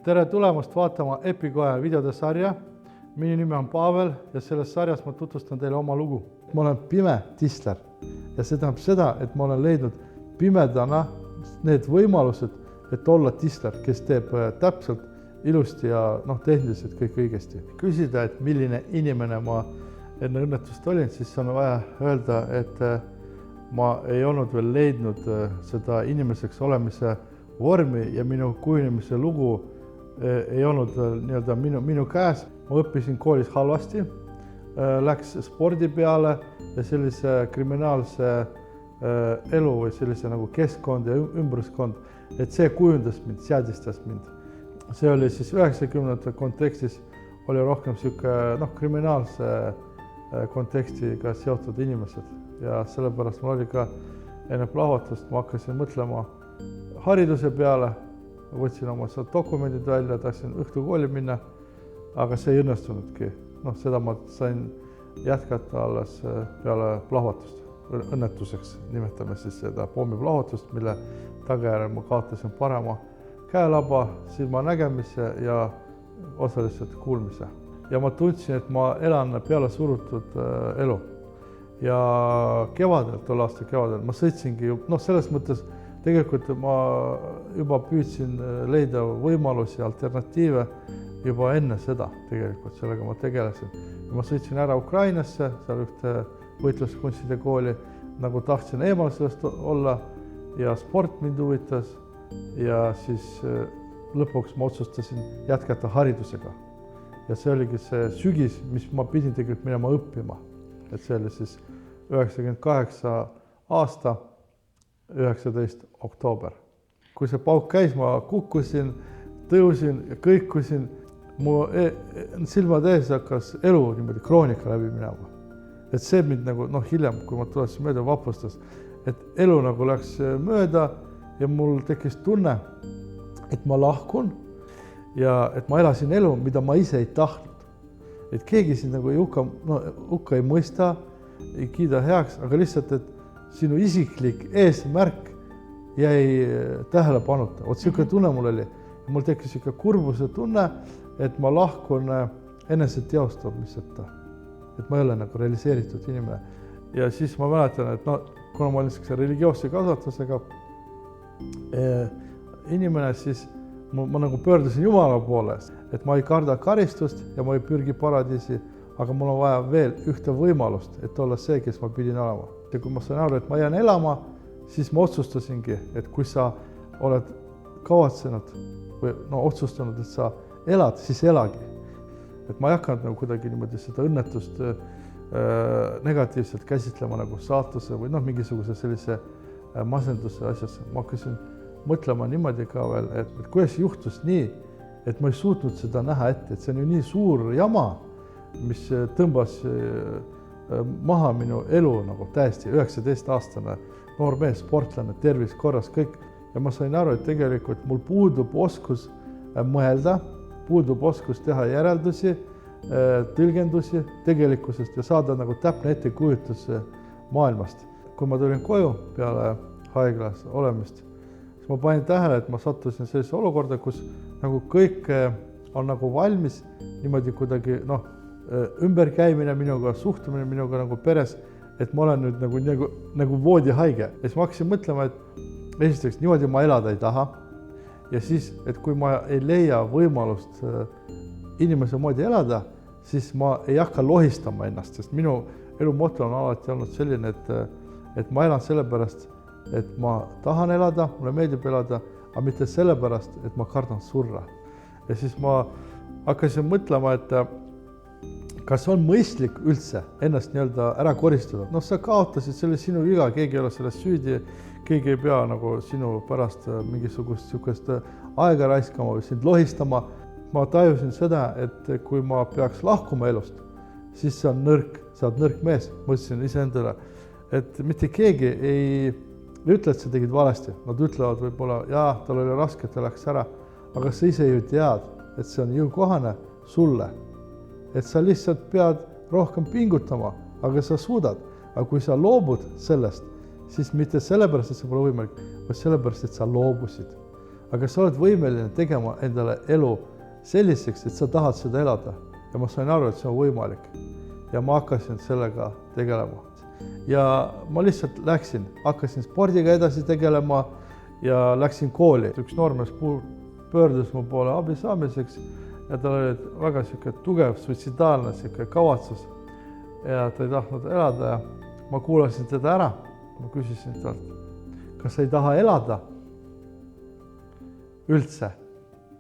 tere tulemast vaatama Epikoe videode sarja. Minu nimi on Pavel ja selles sarjas ma tutvustan teile oma lugu. Ma olen pime tisler ja see tähendab seda, et ma olen leidnud pimedana need võimalused, et olla tisler, kes teeb täpselt ilusti ja tehniliselt kõik õigesti. Küsida, et milline inimene ma enne õnnetust olin, siis on vaja öelda, et ma ei olnud veel leidnud seda inimeseks olemise vormi ja minu kujunemise lugu ei olnud veel minu käes. Ma õppisin koolis halvasti, läks spordi peale ja sellise kriminaalse elu või sellise nagu keskkond ja ümbruskond, et see kujundas mind, seadistas mind. See oli siis 90. kontekstis oli rohkem kriminaalse kontekstiga seotud inimesed ja sellepärast mul oli ka enne plahvatust, ma hakkasin mõtlema hariduse peale, võtsin oma dokumendid välja, tahtsin õhtukooli minna, aga see ei õnnestunudki. Seda ma sain jätkata alles peale plahvatust, õnnetuseks nimetame siis seda pommiplahvatust, mille tagajärjel ma kaotasin parema käelaba, silmanägemise ja osaliselt kuulmise. Ja ma tundsin, et ma elan peale surutud elu. Ja kevadel, tol aasta kevadel, ma sõitsingi, selles mõttes tegelikult ma juba püüdsin leida võimalusi, alternatiive juba enne seda tegelikult, sellega ma tegelesin. Ja ma sõitsin ära Ukrainasse, seal ühte võitluskunstide kooli, nagu tahtsin eemal sellest olla ja sport mind huvitas ja siis lõpuks ma otsustasin jätkata haridusega. Ja see oligi see sügis, mis ma pidin tegelikult minema õppima. Et see oli siis 98 aasta, 19. oktoober. Kui see pauk käis, ma kukkusin, tõusin ja kõikusin. Mu silmad ees hakkas elu niimoodi kroonika läbi minema. Et see mind hiljem, kui ma tulesin mööda, vapustas, et elu läks mööda ja mul tekkis tunne, et ma lahkun ja et ma elasin elu, mida ma ise ei tahtnud. Et keegi siin hukka ei mõista, ei kiida heaks, aga lihtsalt, et sinu isiklik eesmärk jäi tähelepanuta. Oot siuke tunne mul oli. Mul tekkis siuke kurbuse tunne, et ma lahkun enese teostamiseta. Et ma ei ole realiseeritud inimene. Ja siis ma mäletan, et kuna ma olin siukse religioosse kasvatusega inimene, siis ma pöördusin Jumala poole, et ma ei karda karistust ja ma ei pürgi paradiisi, aga mul on vaja veel ühte võimalust, et olla see, kes ma pidin olema. Ja kui ma sain aru, et ma jään elama, siis ma otsustasingi, et kui sa oled kavatsenud või otsustanud, et sa elad, siis elagi. Et ma ei hakanud kuidagi niimoodi seda õnnetust negatiivselt käsitlema saatuse või mingisuguse sellise masenduse asjasse. Ma hakkasin mõtlema niimoodi ka veel, et kuidas juhtus nii, et ma ei suutnud seda näha ette, et see on ju nii suur jama, mis tõmbas maha minu elu täiesti 19-aastane noor mees, sportlane, tervis korras, kõik. Ja ma sain aru, et tegelikult mul puudub oskus mõelda, puudub oskus teha järeldusi, tõlgendusi tegelikkusest ja saada täpne ettekujutus maailmast. Kui ma tulin koju peale haiglas olemist, siis ma panin tähele, et ma sattusin sellise olukorda, kus kõik on valmis, niimoodi kuidagi ümberkäimine minuga, suhtumine minuga peres, et ma olen nüüd nagu voodihaige. Ja siis ma hakkasin mõtlema, et esiteks niimoodi ma elada ei taha ja siis, et kui ma ei leia võimalust inimese moodi elada, siis ma ei hakka lohistama ennast, sest minu elu moto on alati olnud selline, et ma elan sellepärast, et ma tahan elada, mulle meeldib elada, aga mitte sellepärast, et ma kardan surra. Ja siis ma hakkasin mõtlema, et kas on mõistlik üldse ennast ära koristada? Sa kaotasid selle sinu viga, keegi ei ole sellest süüdi, keegi ei pea sinu pärast mingisugust sihukest aega raiskama või sind lohistama. Ma tajusin seda, et kui ma peaks lahkuma elust, siis see on nõrk, sa oled nõrk mees, mõtlesin iseendale, et mitte keegi ei ütle, et sa tegid valesti. Nad ütlevad võib-olla, jaa, tal oli raske, ta läks ära, aga sa ise ju tead, et see on jõukohane sulle. Et sa lihtsalt pead rohkem pingutama, aga sa suudad. Aga kui sa loobud sellest, siis mitte sellepärast, et see pole võimalik, vaid sellepärast, et sa loobusid. aga sa oled võimeline tegema endale elu selliseks, et sa tahad seda elada. Ja ma sain aru, et see on võimalik. Ja ma hakkasin sellega tegelema. Ja ma lihtsalt hakkasin spordiga edasi tegelema ja läksin kooli. Üks noormees pöördus mu poole abi saamiseks ja tal oli väga tugev suitsidaalne kavatsus ja ta ei tahtnud elada ja ma kuulasin teda ära. Ma küsisin talt, kas sa ei taha elada üldse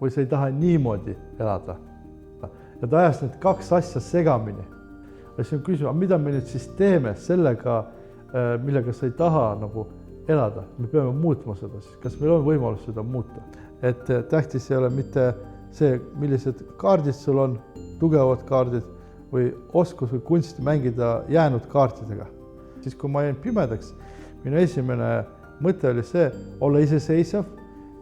või sa ei taha niimoodi elada. Ja ta ajas need kaks asja segamini. Ja siis on küsima, mida me nüüd siis teeme sellega, millega sa ei taha nagu elada. Me peame muutma seda siis. Kas meil on võimalus seda muuta? Et tähtis ei ole mitte see, millised kaardid sul on, tugevad kaardid või oskus või kunsti mängida jäänud kaartidega. Siis kui ma jäin pimedaks, minu esimene mõte oli see, olla iseseisev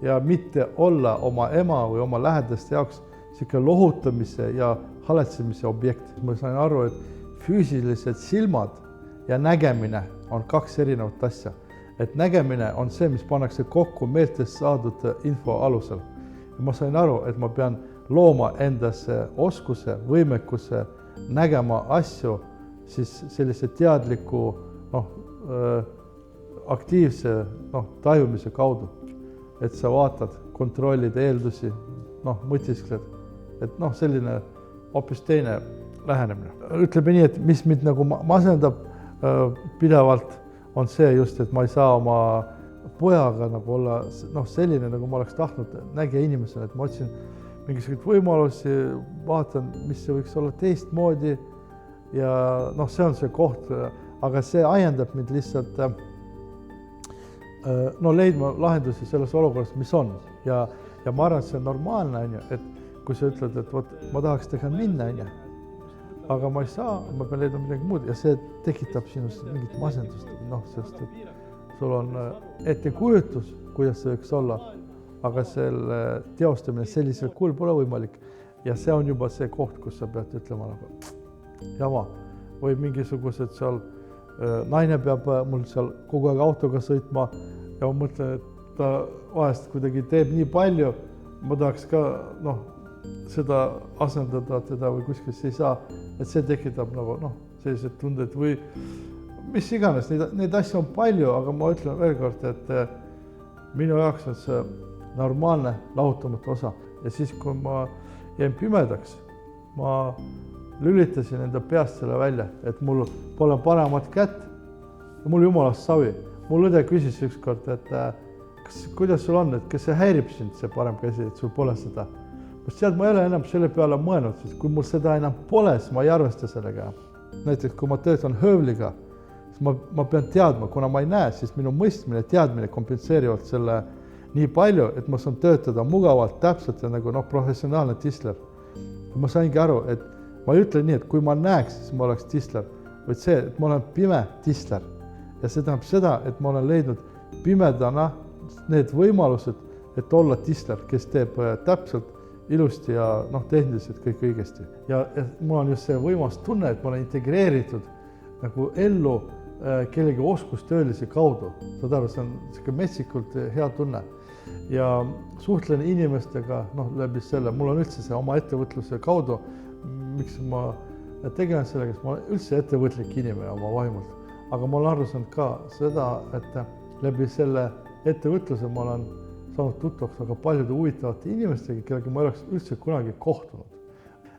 ja mitte olla oma ema või oma lähedaste jaoks selline lohutamise ja haletsemise objekt. Ma sain aru, et füüsilised silmad ja nägemine on kaks erinevat asja. Et nägemine on see, mis pannakse kokku meeltest saadud info alusel. Ja ma sain aru, et ma pean looma endasse oskuse, võimekuse nägema asju siis sellise teadliku aktiivse tajumise kaudu. Et sa vaatad, kontrollid eeldusi, mõtiskled, et selline hoopis teine lähenemine. Ütleme nii, et mis mind nagu masendab pidevalt on see just, et ma ei saa oma pojaga nagu olla selline, nagu ma oleks tahtnud nägija inimesena, et ma otsin mingisuguseid võimalusi, vaatan, mis see võiks olla teistmoodi ja see on see koht, aga see ajendab mind lihtsalt leidma lahendusi selles olukorras, mis on ja ma arvan, et see on normaalne, et kui sa ütled, et ma tahaks teha minna, aga ma ei saa, ma pean leidma midagi muud ja see tekitab sinust mingit masendust, sest et sul on ettekujutus, kuidas see võiks olla, aga selle teostamine sellisel kujul pole võimalik ja see on juba see koht, kus sa pead ütlema jama või mingisugused seal naine peab mul seal kogu aeg autoga sõitma ja ma mõtlen, et ta vahest kuidagi teeb nii palju, ma tahaks ka seda asendada teda või kuskil ei saa, et see tekitab sellised tunded või mis iganes, neid asju on palju, aga ma ütlen veel kord, et minu jaoks on see normaalne lahutamatu osa ja siis, kui ma jäin pimedaks, ma lülitasin enda peast selle välja, et mul pole paremat kätt ja mul jumalast savi. Mul õde küsis ükskord, et kuidas sul on, et kas see häirib sind, see parem käsi, et sul pole seda. Ma ei ole enam selle peale mõelnud, sest kui mul seda enam pole, siis ma ei arvesta sellega. Näiteks, kui ma töötan höövliga, siis ma pean teadma, kuna ma ei näe, siis minu mõistmine ja teadmine kompenseerivad selle nii palju, et ma saan töötada mugavalt, täpselt ja nagu professionaalne tisler. Ma saingi aru, et ma ei ütle nii, et kui ma näeks, siis ma oleks tisler, vaid see, et ma olen pime tisler. Ja see tähendab seda, et ma olen leidnud pimedana need võimalused, et olla tisler, kes teeb täpselt ilusti ja tehniliselt kõik õigesti. Ja mul on just see võimas tunne, et ma olen integreeritud nagu ellu kellegi oskustöölise kaudu. Saad aru, see on selline metsikult hea tunne. Ja suhtlen inimestega läbi selle, mul on üldse see oma ettevõtluse kaudu, miks ma tegelen sellega, sest ma olen üldse ettevõtlik inimene oma vaimult. Aga ma olen aru saanud ka seda, et läbi selle ettevõtluse ma olen saanud tuttavaks väga paljude huvitavate inimestega, kellega ma ei oleks üldse kunagi kohtunud.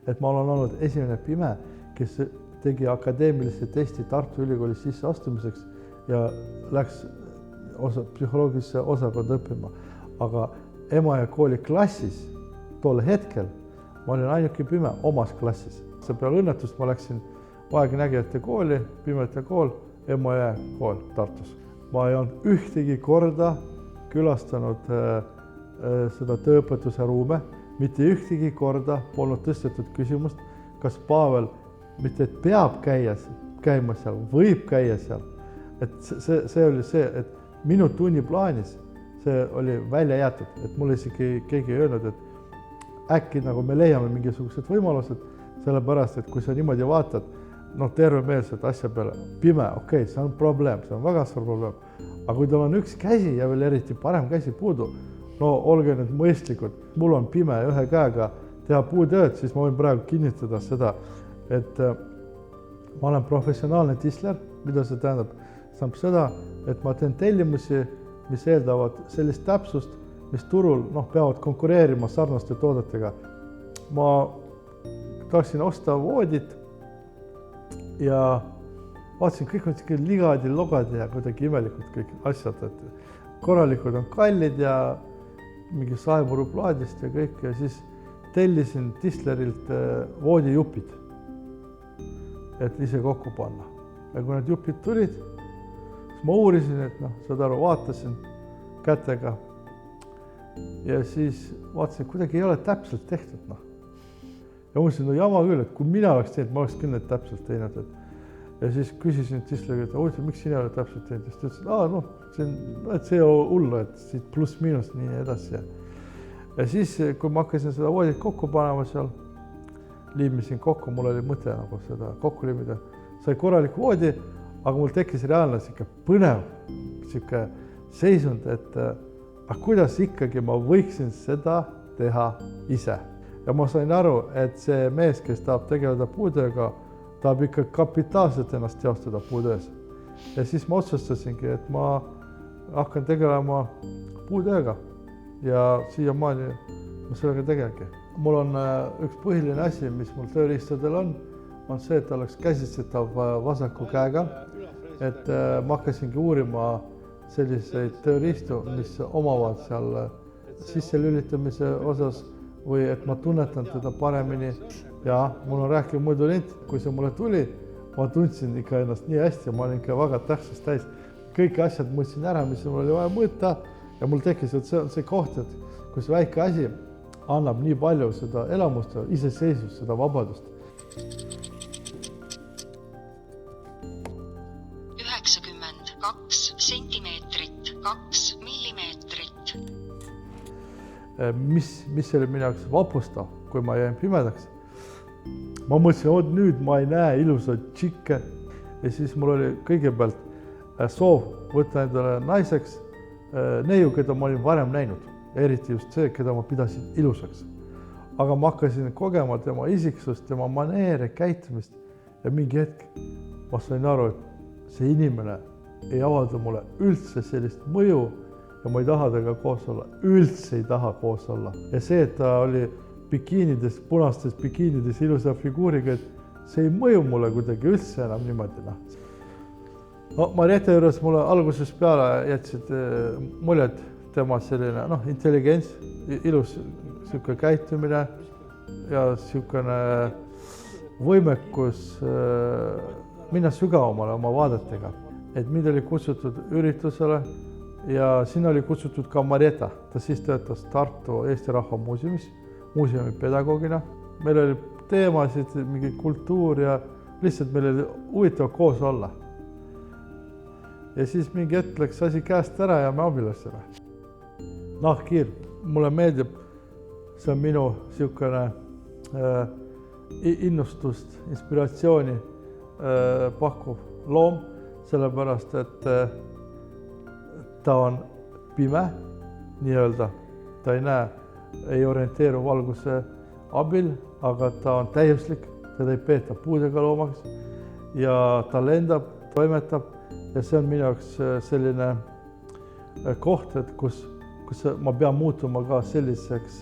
Et ma olen olnud esimene pime, kes tegi akadeemilise testi Tartu Ülikooli sisseastumiseks ja läks psühholoogilisse osakonda õppima. Aga ema ja kooli klassis tol hetkel ma olin ainuke pime omas klassis. See peale õnnetust ma läksin vaegnägijate kooli, pimete kool, ema ja kool Tartus. Ma ei olnud ühtegi korda külastanud seda tööõpetuse ruume, mitte ühtegi korda polnud tõstetud küsimust, kas Pavel mitte et peab käima seal, võib käia seal. Et see oli see, et minu tunniplaanis see oli välja jäetud, et mul isegi keegi ei öelnud, et äkki nagu me leiame mingisugused võimalused, sellepärast, et kui sa niimoodi vaatad, tervemeelselt asja peale, pime, okei, see on probleem, see on väga suur probleem. Aga kui tal on üks käsi ja veel eriti parem käsi puudu, no olge nüüd mõistlikud, mul on pime ühe käega teha puutööd, siis ma võin praegu kinnitada seda, et ma olen professionaalne tisler, mida see tähendab? See tähendab seda, et ma teen tellimusi, mis eeldavad sellist täpsust, mis turul peavad konkureerima sarnaste toodetega. Ma tahaksin osta voodit ja vaatasin, kõik on siuke ligad ja logad ja kuidagi imelikult kõik asjad, et korralikud on kallid ja mingi saemuruplaadist ja kõik ja siis tellisin tislerilt voodijupid, et ise kokku panna. Ja kui need jupid tulid, siis ma uurisin, et saad aru, vaatasin kätega ja siis vaatasin, et kuidagi ei ole täpselt tehtud. Ja mõtlesin, jama küll, et kui mina oleks teinud, ma oleks küll need täpselt teinud. Ja siis küsisin tislerilt, et miks sina ei ole täpselt teinud? Ja siis ta ütles, et see on hullu, et siit pluss miinus nii edasi. Ja siis, kui ma hakkasin seda voodit kokku panema seal, liimisin kokku, mul oli mõte nagu seda kokku liimida, sai korralik voodi, aga mul tekkis reaalne põnev seisund, et kuidas ikkagi ma võiksin seda teha ise. Ja ma sain aru, et see mees, kes tahab tegeleda puutööga, tahab ikka kapitaalselt ennast teostada puutöös. Ja siis ma otsustasingi, et ma hakkan tegelema puutööga ja siiamaani ma sellega tegelegi. Mul on üks põhiline asi, mis mul tööriistadel on see, et oleks käsitsetav vasaku käega. Et ma hakkasingi uurima selliseid tööriistu, mis omavad seal sisselülitamise osas või et ma tunnetan teda paremini. Ja mul on rääkiv muidu lint, kui see mulle tuli, ma tundsin ikka ennast nii hästi ja ma olin ikka väga tähtsust täis. Kõik asjad mõtlesin ära, mis mul oli vaja mõõta ja mul tekkis, et see on see koht, et kus väike asi annab nii palju seda elamust, iseseisvust, seda vabadust. 92 sentimeetrit, 2 millimeetrit. Mis oli minu jaoks vapustav, kui ma jäin pimedaks? Ma mõtlesin, nüüd ma ei näe ilusat tšikke ja siis mul oli kõigepealt soov võtta endale naiseks neiu, keda ma olin varem näinud. Eriti just see, keda ma pidasin ilusaks. Aga ma hakkasin kogema tema isiksust, tema maneere, käitumist ja mingi hetk ma sain aru, et see inimene ei avalda mulle üldse sellist mõju ja ma ei taha temaga koos olla, üldse ei taha koos olla. Ja see, et ta oli bikiinides, punastes bikiinides ilusa figuuriga, et see ei mõju mulle kuidagi üldse enam niimoodi. Mariette juures mulle algusest peale jätsid muljed tema selline intelligents, ilus käitumine ja võimekus minna sügavamale oma vaadetega. Et mind oli kutsutud üritusele ja siin oli kutsutud ka Marietta. Ta siis töötas Tartu Eesti Rahva Muuseumis, muuseumi pedagoogina. Meil oli teemasid, mingi kultuur ja lihtsalt meil oli huvitav koos olla. Ja siis mingi hetk läks asi käest ära ja me abiellusime. Nahkhiir, mulle meeldib, see on minu innustust, inspiratsiooni pakkuv loom, sellepärast, et ta on pime, nii-öelda, ta ei näe, ei orienteeru valguse abil, aga ta on täiuslik, teda ei peeta puudega loomaks ja ta lendab, toimetab ja see on minu jaoks selline koht, et kus ma pean muutuma ka selliseks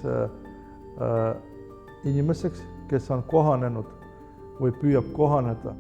inimeseks, kes on kohanenud või püüab kohaneda